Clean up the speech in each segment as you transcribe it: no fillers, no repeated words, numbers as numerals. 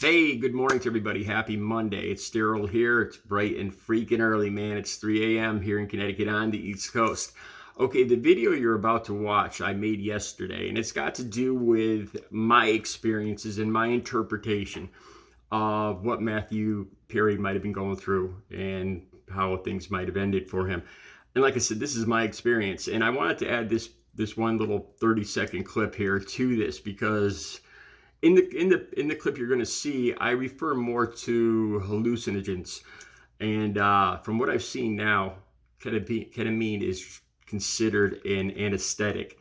Hey, good morning to everybody. Happy Monday. It's Daryl here. It's bright and freaking early, man. It's 3 a.m. here in Connecticut on the East Coast. Okay, the video you're about to watch I made yesterday, and it's got to do with my experiences and my interpretation of what Matthew Perry might have been going through and how things might have ended for him. And like I said, this is my experience, and I wanted to add this one little 30-second clip here to this because in the clip you're going to see, I refer more to hallucinogens, and from what I've seen now, ketamine is considered an anesthetic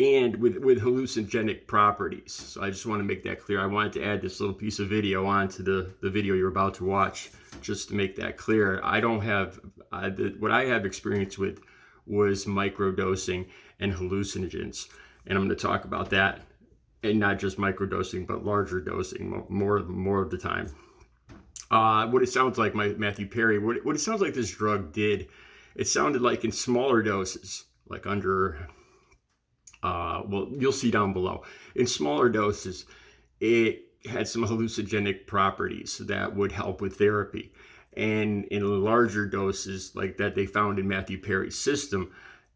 and with hallucinogenic properties. So I just want to make that clear. I wanted to add this little piece of video onto the video you're about to watch, just to make that clear. I don't have what I have experience with was microdosing and hallucinogens, and I'm going to talk about that. And not just microdosing, but larger dosing more of the time. What it sounds like, Matthew Perry, what it sounds like this drug did, it sounded like in smaller doses, like under, well, you'll see down below. In smaller doses, it had some hallucinogenic properties that would help with therapy. And in larger doses, like that they found in Matthew Perry's system,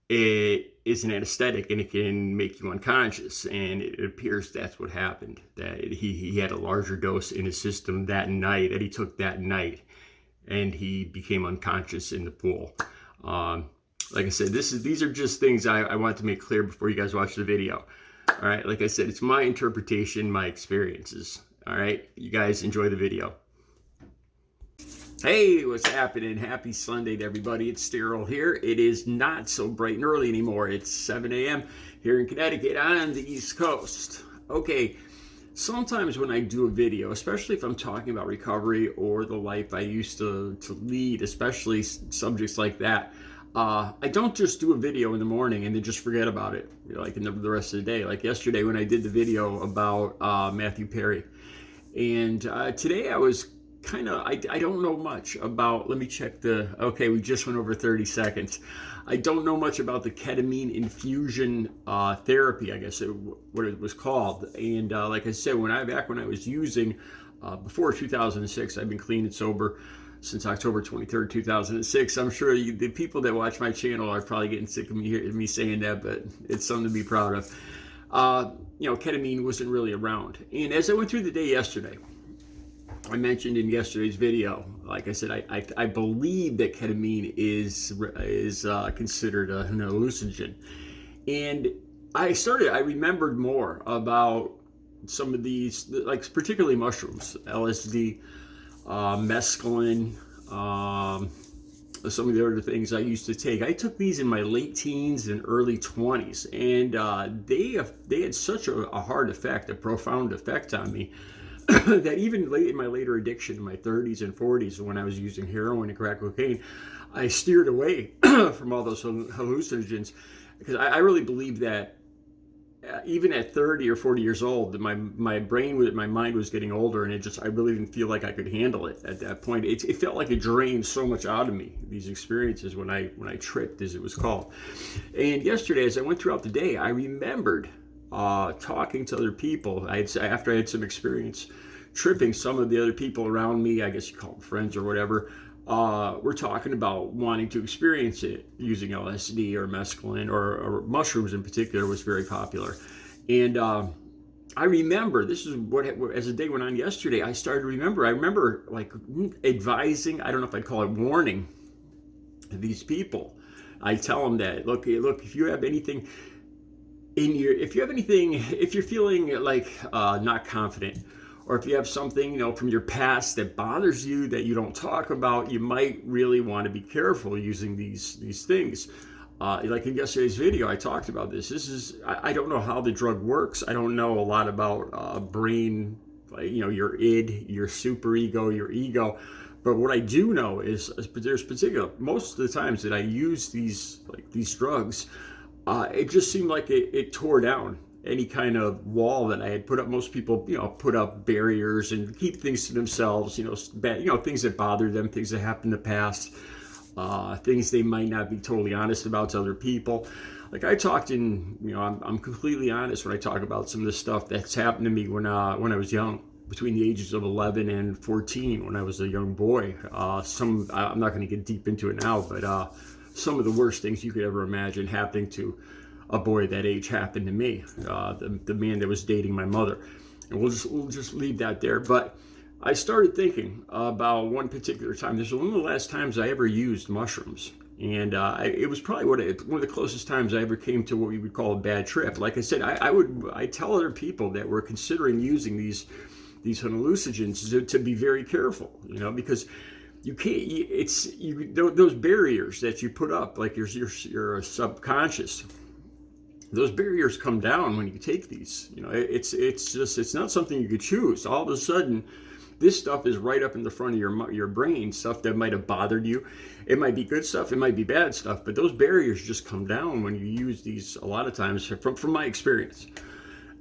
it is an anesthetic and it can make you unconscious, and it appears that's what happened, that he had a larger dose in his system that night that he took that night, and he became unconscious in the pool. Like I said, these are just things I want to make clear before you guys watch the video. All right, like I said, it's my interpretation, my experiences. All right, you guys enjoy the video. Hey, what's happening? Happy Sunday to everybody. It's Daryl here. It is not so bright and early anymore. It's 7 a.m. here in Connecticut on the East Coast. Okay, sometimes when I do a video, especially if I'm talking about recovery or the life I used to lead, especially subjects like that, I don't just do a video in the morning and then just forget about it, like in the rest of the day. Like yesterday when I did the video about Matthew Perry. And today I was I don't know much about, let me check okay, we just went over 30 seconds. I don't know much about the ketamine infusion therapy, I guess what it was called. And like I said, back when I was using, before 2006, I've been clean and sober since October 23rd, 2006. I'm sure the people that watch my channel are probably getting sick of me saying that, but it's something to be proud of. Ketamine wasn't really around. And as I went through the day yesterday, I mentioned in yesterday's video, like I said, I believe that ketamine is considered an hallucinogen. And I remembered more about some of these, like particularly mushrooms, LSD, mescaline, some of the other things I used to take. I took these in my late teens and early 20s, and they had such a hard effect, a profound effect on me, that even late in my later addiction, in my 30s and 40s, when I was using heroin and crack cocaine, I steered away from all those hallucinogens, because I really believe that even at 30 or 40 years old, my mind was getting older, and I really didn't feel like I could handle it at that point. It felt like it drained so much out of me, these experiences when I tripped, as it was called. And yesterday, as I went throughout the day, I remembered talking to other people. After I had some experience tripping, some of the other people around me, I guess you call them friends or whatever, were talking about wanting to experience it using LSD or mescaline or mushrooms in particular was very popular. And I remember, this is what, as the day went on yesterday, I remember like advising, I don't know if I'd call it warning, these people. I tell them that, look, if you have anything, if you're feeling like not confident, or if you have something from your past that bothers you that you don't talk about, you might really want to be careful using these things. Like in yesterday's video, I talked about this. I don't know how the drug works. I don't know a lot about brain, your id, your superego, your ego. But what I do know is most of the times that I use these drugs, it just seemed like it tore down any kind of wall that I had put up. Most people, put up barriers and keep things to themselves, things that bother them, things that happened in the past, things they might not be totally honest about to other people. Like I talked I'm completely honest when I talk about some of the stuff that's happened to me when I was young. between the ages of 11 and 14 when I was a young boy. I'm not going to get deep into it now, but some of the worst things you could ever imagine happening to a boy that age happened to me, the man that was dating my mother. And we'll just leave that there. But I started thinking about one particular time. This was one of the last times I ever used mushrooms. And it was probably one of the closest times I ever came to what we would call a bad trip. Like I said, I tell other people that were considering using these hallucinogens to be very careful, because you can't. Those barriers that you put up, like your subconscious. Those barriers come down when you take these. It's not something you could choose. All of a sudden, this stuff is right up in the front of your brain, stuff that might have bothered you. It might be good stuff, it might be bad stuff, but those barriers just come down when you use these a lot of times, from my experience.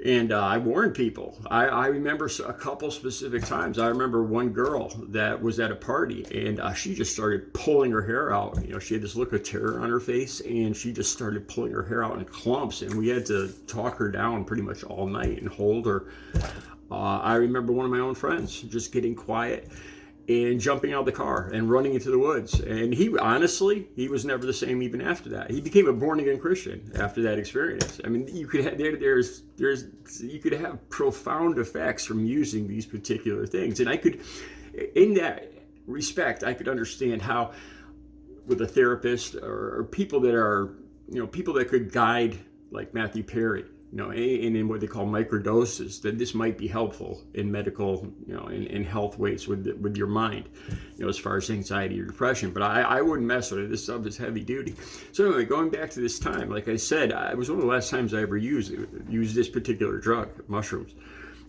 And I warned people. I remember a couple specific times. I remember one girl that was at a party, and she just started pulling her hair out. She had this look of terror on her face, and she just started pulling her hair out in clumps, and we had to talk her down pretty much all night and hold her. I remember one of my own friends just getting quiet and jumping out of the car and running into the woods. And he was never the same even after that. He became a born-again Christian after that experience. I mean, you could have you could have profound effects from using these particular things. And in that respect, I could understand how, with a therapist or people that are, people that could guide, like Matthew Perry, and in what they call microdoses, that this might be helpful in medical, in health ways with your mind, as far as anxiety or depression. But I wouldn't mess with it. This stuff is heavy duty. So anyway, going back to this time, like I said, it was one of the last times I ever used this particular drug, mushrooms.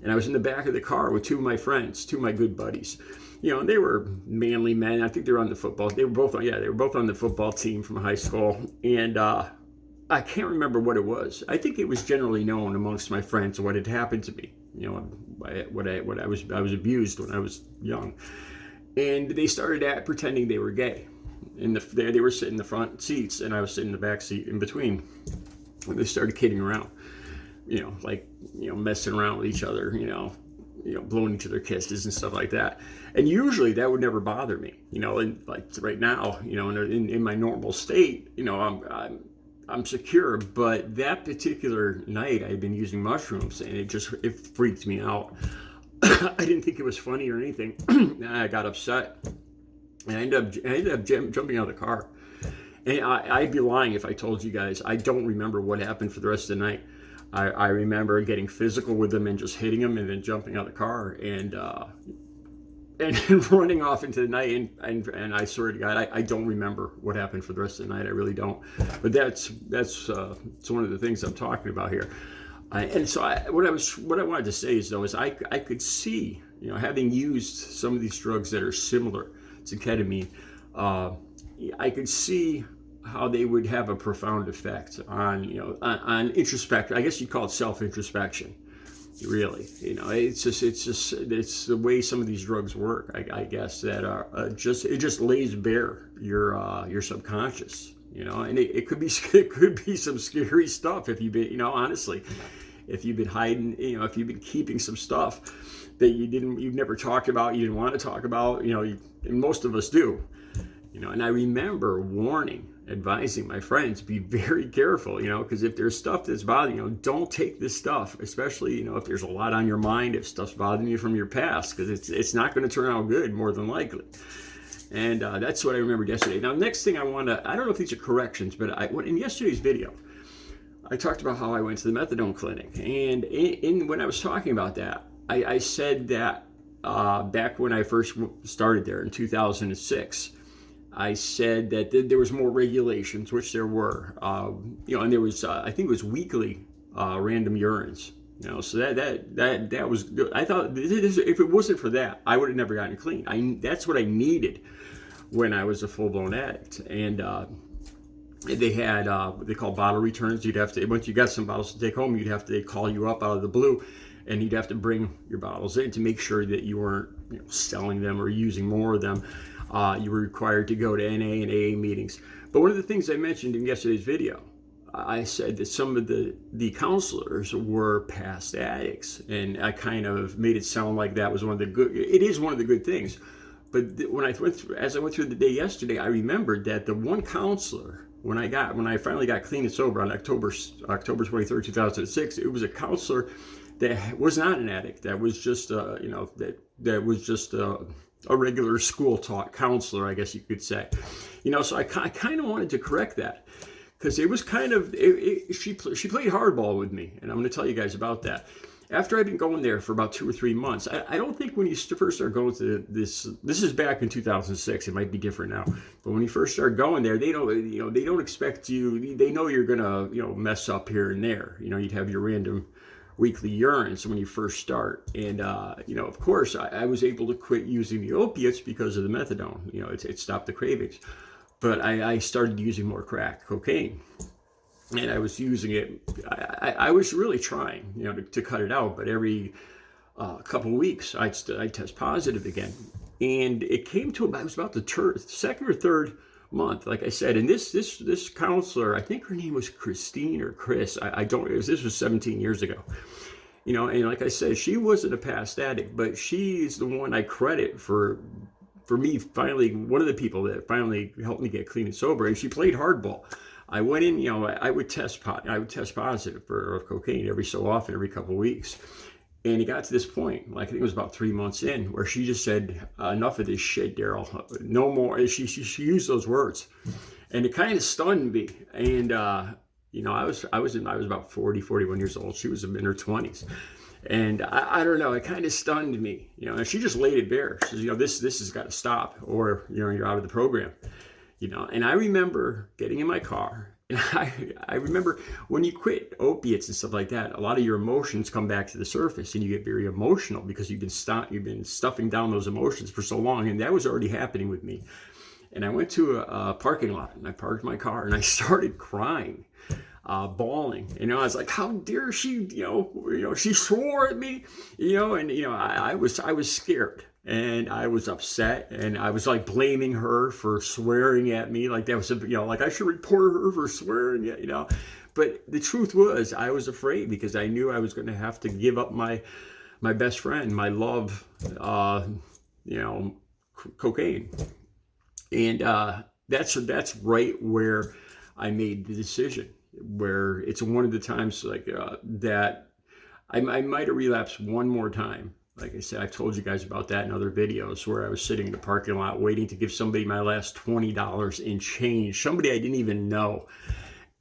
And I was in the back of the car with two of my friends, two of my good buddies. They were manly men. I think they were on the football. They were both on the football team from high school. And I can't remember what it was. I think it was generally known amongst my friends what had happened to me. I was abused when I was young, and they started pretending they were gay. And they were sitting in the front seats, and I was sitting in the back seat in between. And they started kidding around, messing around with each other, blowing each other kisses and stuff like that. And usually that would never bother me, and like right now, in my normal state, I'm secure. But that particular night I had been using mushrooms, and it freaked me out. I didn't think it was funny or anything. I got upset, and I ended up jumping out of the car. And I'd be lying if I told you guys I don't remember what happened for the rest of the night. I remember getting physical with them and just hitting them, and then jumping out of the car and running off into the night. And I swear to God, I don't remember what happened for the rest of the night. I really don't. But that's one of the things I'm talking about here. And so what I wanted to say is I could see, having used some of these drugs that are similar to ketamine, I could see how they would have a profound effect on introspection. I guess you'd call it self-introspection. Really, it's the way some of these drugs work. I guess that it just lays bare your subconscious. And it could be some scary stuff if you've been, honestly, if you've been hiding, if you've been keeping some stuff that you've never talked about, you didn't want to talk about, and most of us do. And I remember advising my friends, be very careful, because if there's stuff that's bothering you, don't take this stuff, especially, if there's a lot on your mind, if stuff's bothering you from your past, because it's not going to turn out good, more than likely. And that's what I remembered yesterday. Now, next thing I don't know if these are corrections, but in yesterday's video, I talked about how I went to the methadone clinic. And when I was talking about that, I said that back when I first started there in 2006, I said that there was more regulations, which there were, and there was, I think it was weekly random urines, so that was good. I thought if it wasn't for that, I would have never gotten clean. That's what I needed when I was a full-blown addict. And they had what they call bottle returns. You'd have to, once you got some bottles to take home, they'd call you up out of the blue, and you'd have to bring your bottles in to make sure that you weren't selling them or using more of them. You were required to go to NA and AA meetings. But one of the things I mentioned in yesterday's video I said that some of the counselors were past addicts, and I kind of made it sound like that was one of the good. It is one of the good things, but when as I went through the day yesterday, I remembered that the one counselor when I finally got clean and sober on October 23rd, 2006, it was a counselor that was not an addict. That was just that was just a regular school taught counselor, I guess you could say. So I kind of wanted to correct that. Because it was kind of, she played hardball with me, and I'm going to tell you guys about that. After I'd been going there for about 2 or 3 months, I don't think when you first start going to this is back in 2006, it might be different now, but when you first start going there, they don't expect you, they know you're going to, mess up here and there. You'd have your random weekly urines when you first start. And, of course, I was able to quit using the opiates because of the methadone. It stopped the cravings. But I started using more crack cocaine, and I was using it. I was really trying, to cut it out. But every couple of weeks, I'd test positive again, and it came to it was about the second or third month, like I said. And this counselor, I think her name was Christine or Chris. I don't. This was 17 years ago. And like I said, she wasn't a past addict, but she's the one I credit for me finally, one of the people that finally helped me get clean and sober. And she played hardball. I went in, I would test positive for cocaine every so often, every couple of weeks. And it got to this point, like I think it was about 3 months in, where she just said, enough of this shit, Daryl, no more. She used those words, and it kind of stunned me. And I was about 41 years old. She was in her 20s. And I don't know, it kind of stunned me, and she just laid it bare. She says, this has got to stop, or, you're out of the program, and I remember getting in my car, and I remember when you quit opiates and stuff like that, a lot of your emotions come back to the surface, and you get very emotional because you've been stuffing down those emotions for so long, and that was already happening with me. And I went to a parking lot, and I parked my car, and I started crying. Bawling, I was like, how dare she, she swore at me, and I was scared, and I was upset, and I was like blaming her for swearing at me, like that was like I should report her for swearing at, but the truth was I was afraid because I knew I was going to have to give up my best friend, my love, cocaine, and that's right where I made the decision. Where it's one of the times like that I might have relapsed one more time. Like I said, I've told you guys about that in other videos, where I was sitting in the parking lot waiting to give somebody my last $20 in change, somebody I didn't even know.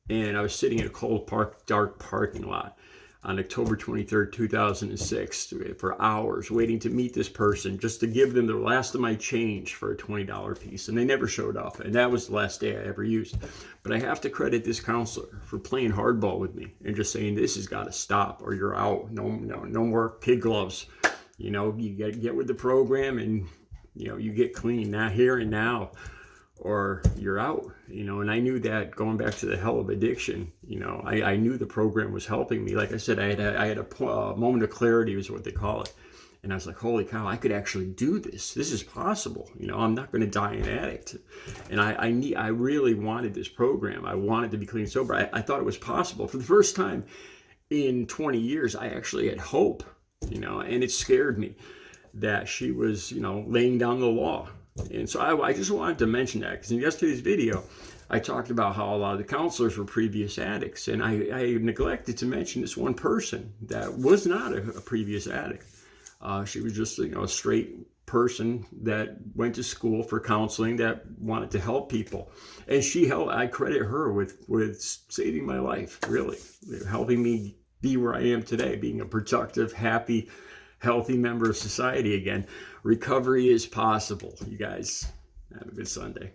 And I was sitting in a cold, dark parking lot on October 23rd, 2006, for hours waiting to meet this person just to give them the last of my change for a $20 piece. And they never showed up. And that was the last day I ever used. But I have to credit this counselor for playing hardball with me and just saying, this has got to stop or you're out. No more kid gloves. You get with the program and, you get clean, not here and now, or you're out, and I knew that going back to the hell of addiction, I knew the program was helping me. Like I said, I had a moment of clarity is what they call it. And I was like, holy cow, I could actually do this. This is possible. I'm not going to die an addict. And I really wanted this program. I wanted to be clean and sober. I thought it was possible. For the first time in 20 years, I actually had hope, and it scared me that she was, laying down the law. And so I just wanted to mention that because in yesterday's video, I talked about how a lot of the counselors were previous addicts. And I neglected to mention this one person that was not a previous addict. She was just, a straight person that went to school for counseling that wanted to help people. And I credit her with saving my life, really, helping me be where I am today, being a productive, happy, healthy member of society again. Recovery is possible. You guys have a good Sunday.